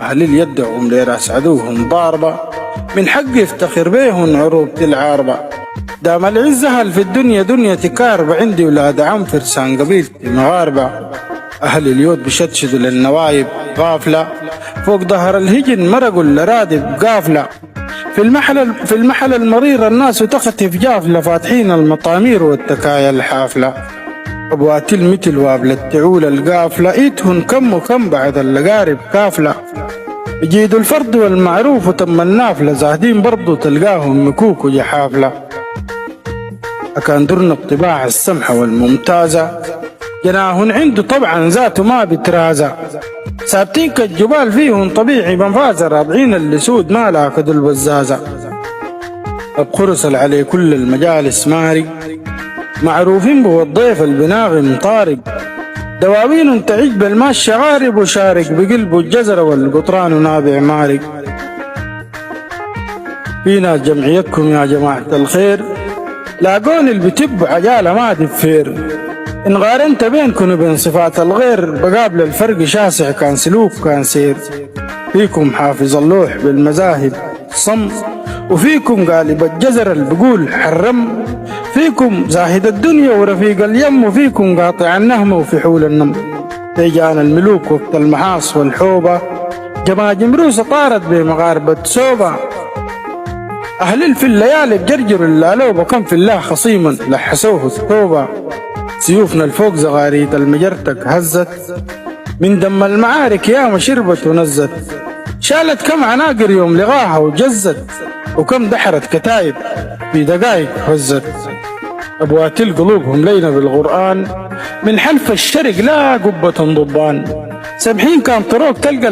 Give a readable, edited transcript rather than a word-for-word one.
أهل اليد هم لراس عدوهم ضاربة، من حق يفتخر بيهم عروبة العاربة. دام العزة هل في الدنيا دنيا تكاربة، عندي ولاد عم فرسان قبيلتي مغاربة. أهل اليود بشتشدوا للنوايب غافلة، فوق ظهر الهجن مرقوا الأرادب قافلة. في المحل المرير الناس تختف جافلة، فاتحين المطامير والتكايا الحافلة. أبوات المثل وابل التعول القافلة، إيتهن كم وكم بعد اللقارب كافلة. يجيدوا الفرد والمعروف وتم النافلة، زاهدين برضو تلقاهم مكوك وجحافلة. أكان درنا الطباع السمحة والممتازة، جناهن عنده طبعا ذاته ما بترازة. ثابتين كالجبال فيهن طبيعي منفازة، رابعين اللسود ما لاكدوا البزازة. أبخرسل عليه كل المجالس مارق، معروفين بو الضيف البناغم طارق. دواوين تعج بالماء شغارب، وشارق بقلبه الجزر والقطران نابع مارق. فينا جمعيتكم يا جماعة الخير، لاقون اللي بتب عجالة ما تفير. إن غارنت بينكم وبين صفات الغير، بقابل الفرق شاسع كان سلوك كان سير. فيكم حافظ اللوح بالمذاهب صم، وفيكم قالب الجزر اللي بقول حرم. فيكم زاهد الدنيا ورفيق اليم، وفيكم قاطع النهم وفي حول النم. تيجان الملوك وقت المحاص والحوبة، جماجم روسة طارت بمغاربة سوبة. أهل في الليالي بجرجر اللالوبة، كم في الله خصيما لحسوه ثوبة. سيوفنا الفوق زغاريد المجرتك هزت، من دم المعارك ياما شربت ونزت. شالت كم عناقر يوم لغاها وجزت، وكم دحرت كتايب في دقايق هزت. أبوات القلوبهم لينا بالقرآن، من حلف الشرق لا قبة ضبان. سبحين كان طروق تلقى